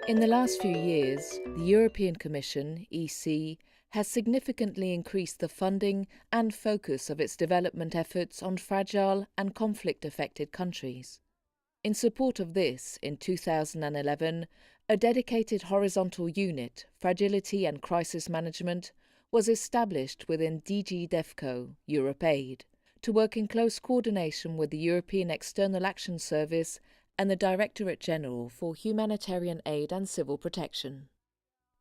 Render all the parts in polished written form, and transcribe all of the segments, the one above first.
In the last few years, the European Commission, EC, has significantly increased the funding and focus of its development efforts on fragile and conflict-affected countries. In support of this, in 2011, a dedicated horizontal unit, Fragility and Crisis Management, was established within DG DEFCO, EuropeAid, to work in close coordination with the European External Action Service and the Directorate General for Humanitarian Aid and Civil Protection.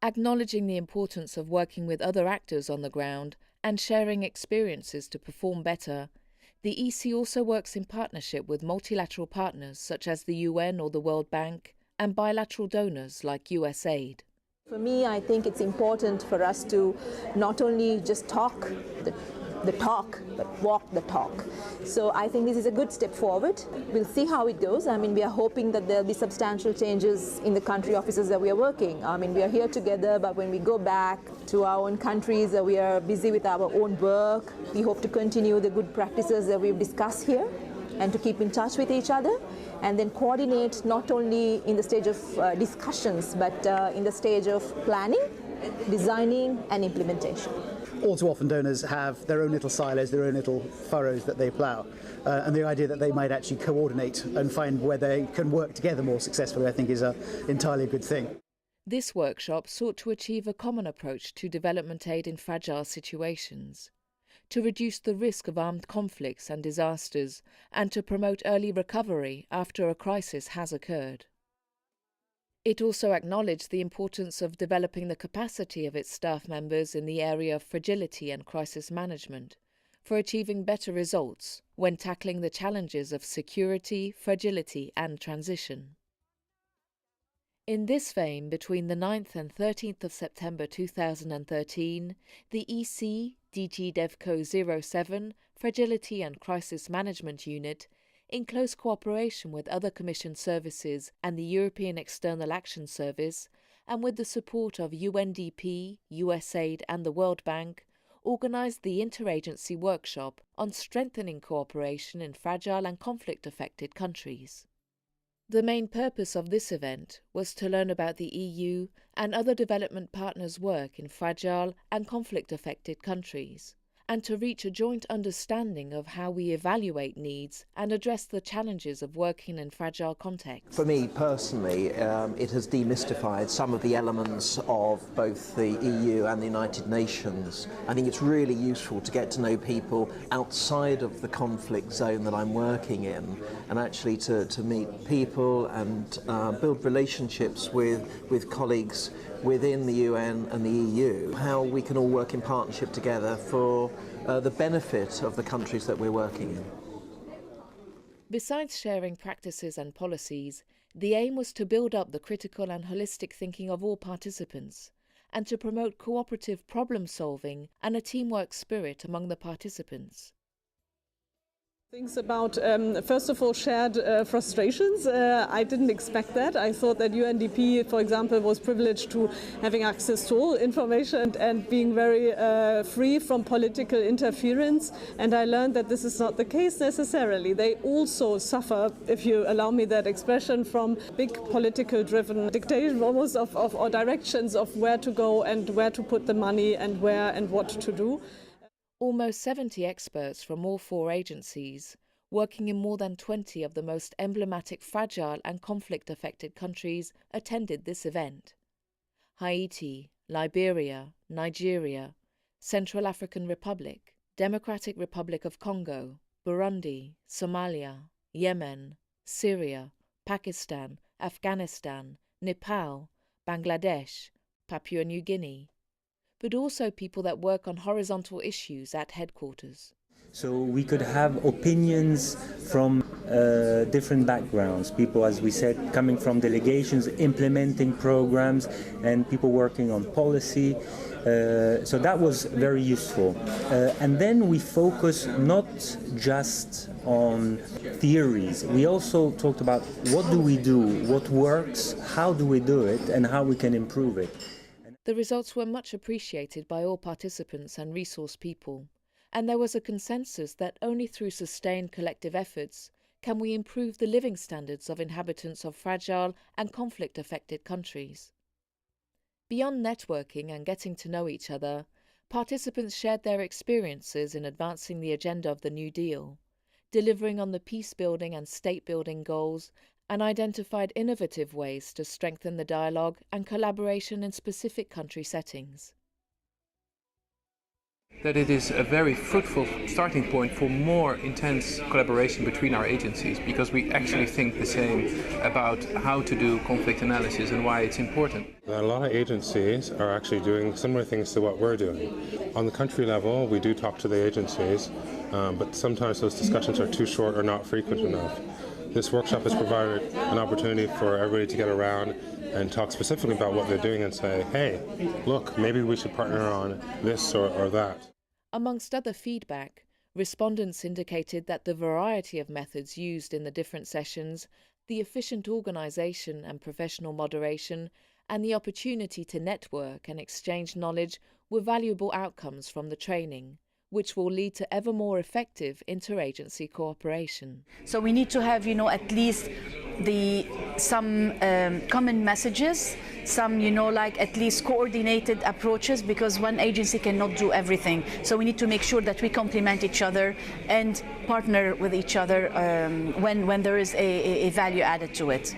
Acknowledging the importance of working with other actors on the ground and sharing experiences to perform better, the EC also works in partnership with multilateral partners such as the UN or the World Bank and bilateral donors like USAID. For me, I think it's important for us to not only just talk the talk, but walk the talk. So I think this is a good step forward. We'll see how it goes. I mean, we are hoping that there'll be substantial changes in the country offices that we are working. I mean, we are here together, but when we go back to our own countries, we are busy with our own work. We hope to continue the good practices that we've discussed here and to keep in touch with each other and then coordinate not only in the stage of discussions, but in the stage of planning, designing and implementation. All too often donors have their own little silos, their own little furrows that they plough. And the idea that they might actually coordinate and find where they can work together more successfully, I think is entirely a good thing. This workshop sought to achieve a common approach to development aid in fragile situations, to reduce the risk of armed conflicts and disasters, and to promote early recovery after a crisis has occurred. It also acknowledged the importance of developing the capacity of its staff members in the area of fragility and crisis management for achieving better results when tackling the challenges of security, fragility and transition. In this vein, between the 9th and 13th of September 2013, the EC DG DEVCO 07 Fragility and Crisis Management Unit, in close cooperation with other Commission services and the European External Action Service, and with the support of UNDP, USAID and the World Bank, organised the interagency workshop on strengthening cooperation in fragile and conflict-affected countries. The main purpose of this event was to learn about the EU and other development partners' work in fragile and conflict-affected countries, and to reach a joint understanding of how we evaluate needs and address the challenges of working in fragile contexts. For me personally, it has demystified some of the elements of both the EU and the United Nations. I think it's really useful to get to know people outside of the conflict zone that I'm working in, and actually to meet people and build relationships with colleagues within the UN and the EU, how we can all work in partnership together for the benefit of the countries that we're working in. Besides sharing practices and policies, the aim was to build up the critical and holistic thinking of all participants, and to promote cooperative problem-solving and a teamwork spirit among the participants. Things about, first of all, shared frustrations. I didn't expect that. I thought that UNDP, for example, was privileged to having access to all information and being very free from political interference. And I learned that this is not the case necessarily. They also suffer, if you allow me that expression, from big political-driven dictation almost of or directions of where to go and where to put the money and where and what to do. Almost 70 experts from all 4 agencies, working in more than 20 of the most emblematic fragile and conflict-affected countries, attended this event. Haiti, Liberia, Nigeria, Central African Republic, Democratic Republic of Congo, Burundi, Somalia, Yemen, Syria, Pakistan, Afghanistan, Nepal, Bangladesh, Papua New Guinea, but also people that work on horizontal issues at headquarters. So we could have opinions from different backgrounds, people, as we said, coming from delegations, implementing programs, and people working on policy. So that was very useful. And then we focus not just on theories. We also talked about what do we do, what works, how do we do it, and how we can improve it. The results were much appreciated by all participants and resource people, and there was a consensus that only through sustained collective efforts can we improve the living standards of inhabitants of fragile and conflict-affected countries. Beyond networking and getting to know each other, participants shared their experiences in advancing the agenda of the New Deal, delivering on the peace-building and state-building goals, and identified innovative ways to strengthen the dialogue and collaboration in specific country settings. That it is a very fruitful starting point for more intense collaboration between our agencies, because we actually think the same about how to do conflict analysis and why it's important. A lot of agencies are actually doing similar things to what we're doing. On the country level, we do talk to the agencies, but sometimes those discussions are too short or not frequent enough. This workshop has provided an opportunity for everybody to get around and talk specifically about what they're doing and say, hey, look, maybe we should partner on this or that. Amongst other feedback, respondents indicated that the variety of methods used in the different sessions, the efficient organisation and professional moderation, and the opportunity to network and exchange knowledge were valuable outcomes from the training, which will lead to ever more effective interagency cooperation. So we need to have, at least some common messages, some, like at least coordinated approaches, because one agency cannot do everything. So we need to make sure that we complement each other and partner with each other when there is a value added to it.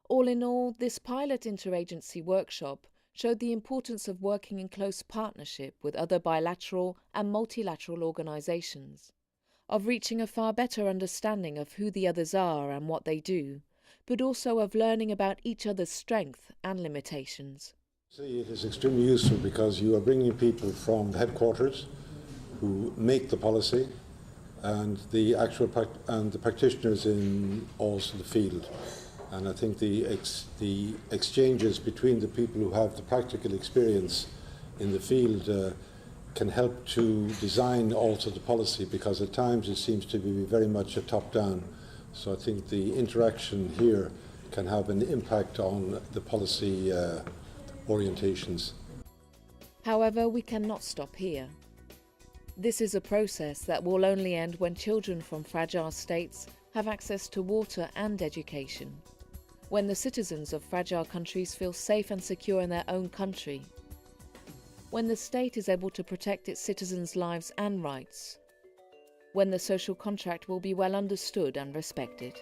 All in all, this pilot interagency workshop showed the importance of working in close partnership with other bilateral and multilateral organisations, of reaching a far better understanding of who the others are and what they do, but also of learning about each other's strengths and limitations. It is extremely useful because you are bringing people from the headquarters who make the policy and the practitioners in also the field. And I think the exchanges between the people who have the practical experience in the field can help to design also the policy, because at times it seems to be very much a top-down. So I think the interaction here can have an impact on the policy orientations. However, we cannot stop here. This is a process that will only end when children from fragile states have access to water and education, when the citizens of fragile countries feel safe and secure in their own country, when the state is able to protect its citizens' lives and rights, when the social contract will be well understood and respected.